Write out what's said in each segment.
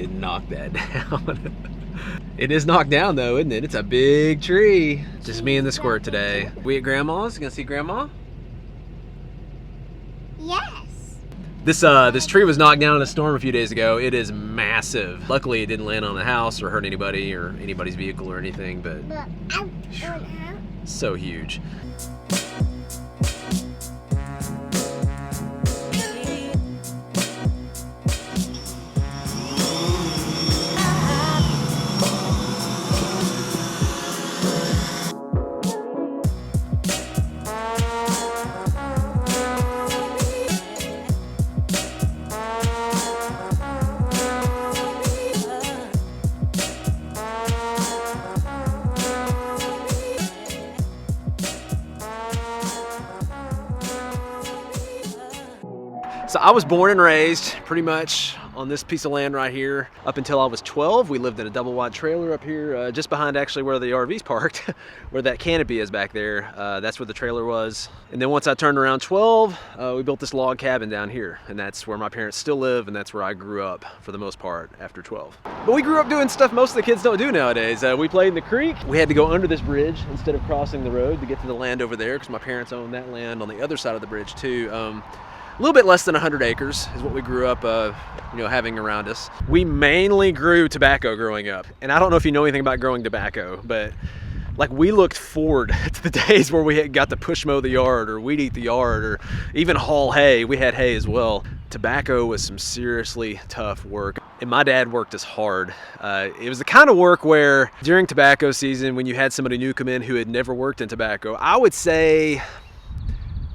didn't knock that down. It is knocked down though, isn't it? It's a big tree. Just me and the squirt today. We at Grandma's? You gonna see Grandma? Yes. This tree was knocked down in a storm a few days ago. It is massive. Luckily it didn't land on the house or hurt anybody or anybody's vehicle or anything, but so huge. So I was born and raised pretty much on this piece of land right here. Up until I was 12, we lived in a double wide trailer up here, just behind actually where the RV's parked, where that canopy is back there. That's where the trailer was. And then once I turned around 12, we built this log cabin down here, and that's where my parents still live, and that's where I grew up for the most part after 12. But we grew up doing stuff most of the kids don't do nowadays. We played in the creek. We had to go under this bridge instead of crossing the road to get to the land over there, because my parents own that land on the other side of the bridge too. A little bit less than 100 acres is what we grew up having around us. We mainly grew tobacco growing up. And I don't know if you know anything about growing tobacco, but like we looked forward to the days where we got to push mow the yard or weed eat the yard or even haul hay. We had hay as well. Tobacco was some seriously tough work. And my dad worked as hard. It was the kind of work where during tobacco season, when you had somebody new come in who had never worked in tobacco, I would say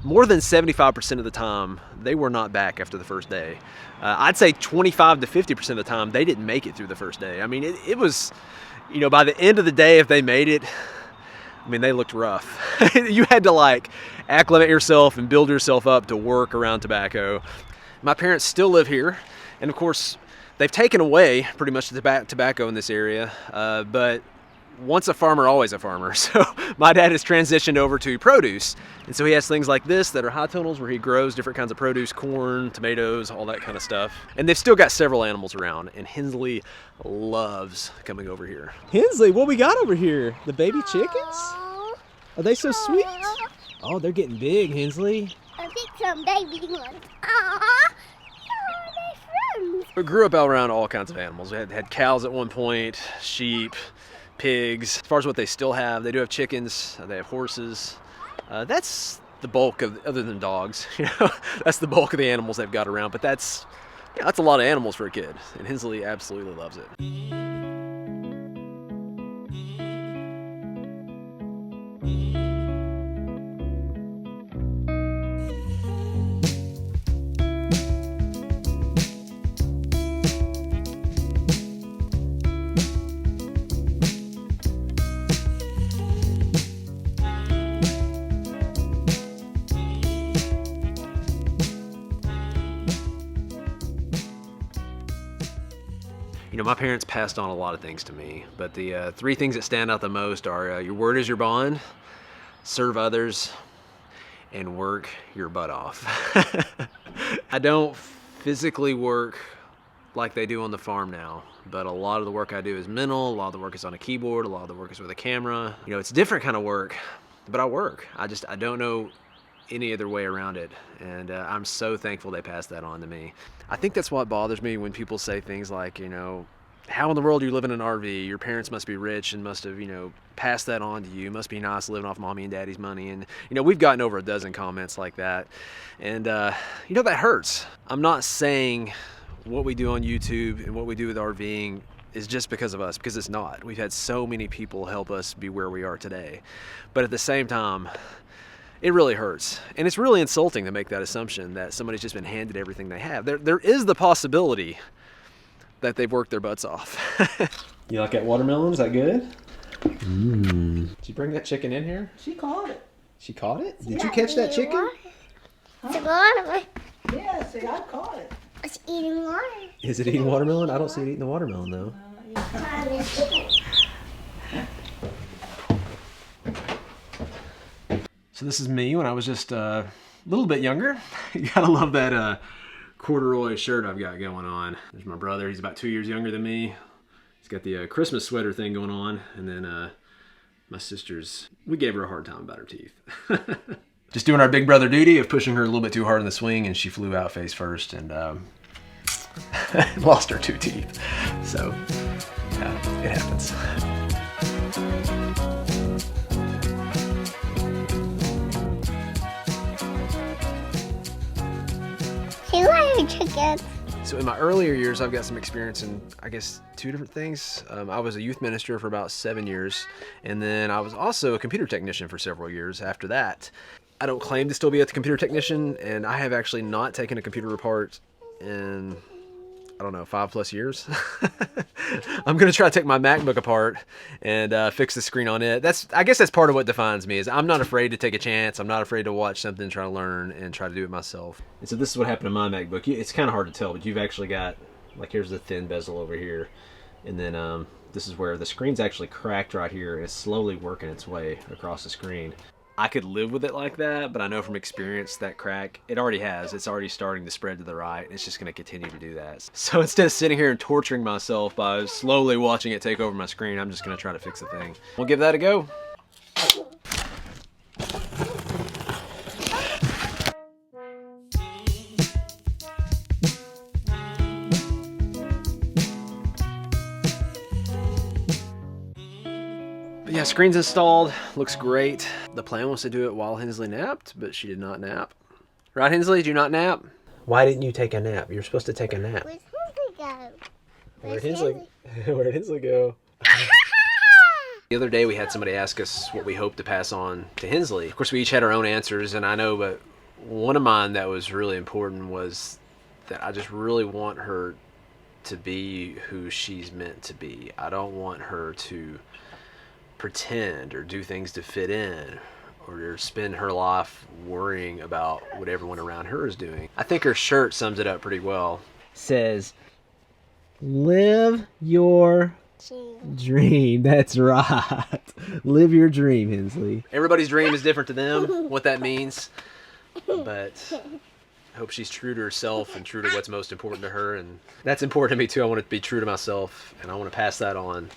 more than 75% of the time, they were not back after the first day. I'd say 25 to 50% of the time, they didn't make it through the first day. I mean, it was, by the end of the day, if they made it, I mean, they looked rough. You had to like acclimate yourself and build yourself up to work around tobacco. My parents still live here. And of course, they've taken away pretty much the tobacco in this area. But once a farmer, always a farmer. So my dad has transitioned over to produce. And so he has things like this that are high tunnels where he grows different kinds of produce, corn, tomatoes, all that kind of stuff. And they've still got several animals around. And Hensley loves coming over here. Hensley, what we got over here? The baby chickens? Are they so sweet? Oh, they're getting big, Hensley. I think some baby ones. They're friends. We grew up around all kinds of animals. We had cows at one point, sheep, pigs. As far as what they still have, they do have chickens, they have horses. That's the bulk of, other than dogs, that's the bulk of the animals they've got around. But that's a lot of animals for a kid, and Hensley absolutely loves it. My parents passed on a lot of things to me, but the three things that stand out the most are your word is your bond, serve others, and work your butt off. I don't physically work like they do on the farm now, but a lot of the work I do is mental, a lot of the work is on a keyboard, a lot of the work is with a camera. It's a different kind of work, but I work. I don't know any other way around it, and I'm so thankful they passed that on to me. I think that's what bothers me when people say things like, how in the world do you live in an RV? Your parents must be rich and must have, passed that on to you. It must be nice living off mommy and daddy's money. And, we've gotten over a dozen comments like that. And, that hurts. I'm not saying what we do on YouTube and what we do with RVing is just because of us, because it's not. We've had so many people help us be where we are today. But at the same time, it really hurts. And it's really insulting to make that assumption that somebody's just been handed everything they have. There is the possibility that they've worked their butts off. You like that watermelon? Is that good? Did you bring that chicken in here? She caught it. She caught it? Did you catch that chicken? It's a watermelon. Yeah, see, I caught it. It's eating water. Is it eating watermelon? I don't see it eating the watermelon though. So this is me when I was just a little bit younger. You gotta love that corduroy shirt I've got going on. There's my brother, he's about 2 years younger than me. He's got the Christmas sweater thing going on. And then my sister's, we gave her a hard time about her teeth. Just doing our big brother duty of pushing her a little bit too hard in the swing, and she flew out face first and lost her 2 teeth. So, yeah, it happens. She likes chickens. So in my earlier years, I've got some experience in, I guess, 2 different things. I was a youth minister for about 7 years, and then I was also a computer technician for several years after that. I don't claim to still be a computer technician, and I have actually not taken a computer apart in, I don't know, 5+ years. I'm gonna try to take my MacBook apart and fix the screen on it. I guess that's part of what defines me, is I'm not afraid to take a chance. I'm not afraid to watch something, try to learn, and try to do it myself. And so this is what happened to my MacBook. It's kind of hard to tell, but you've actually got, like, here's the thin bezel over here, and then this is where the screen's actually cracked right here. It's slowly working its way across the screen. I could live with it like that, but I know from experience that crack, it already has. It's already starting to spread to the right. It's just going to continue to do that. So instead of sitting here and torturing myself by slowly watching it take over my screen, I'm just going to try to fix the thing. We'll give that a go. Yeah, screen's installed, looks great. The plan was to do it while Hensley napped, but she did not nap. Right, Hensley, did you not nap? Why didn't you take a nap? You're supposed to take a nap. Where's Hensley go? Where'd Hensley go? The other day we had somebody ask us what we hope to pass on to Hensley. Of course, we each had our own answers, and I know, but one of mine that was really important was that I just really want her to be who she's meant to be. I don't want her to pretend or do things to fit in or to spend her life worrying about what everyone around her is doing. I think her shirt sums it up pretty well. Says, live your dream. That's right. Live your dream, Hensley. Everybody's dream is different to them, what that means. But I hope she's true to herself and true to what's most important to her. And that's important to me too. I want to be true to myself, and I want to pass that on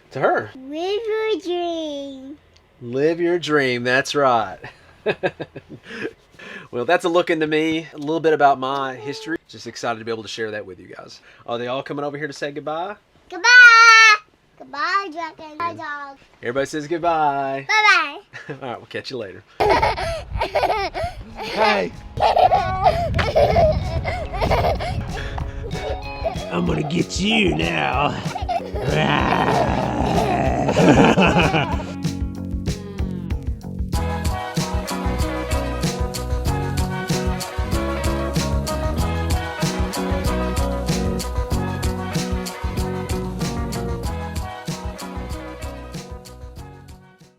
to her. Live your dream. Live your dream, that's right. Well, that's a look into me, a little bit about my history. Just excited to be able to share that with you guys. Are they all coming over here to say goodbye? Goodbye. Goodbye, Dragon. Bye, dog. Everybody says goodbye. Bye-bye. All right, we'll catch you later. Hey. I'm gonna get you now.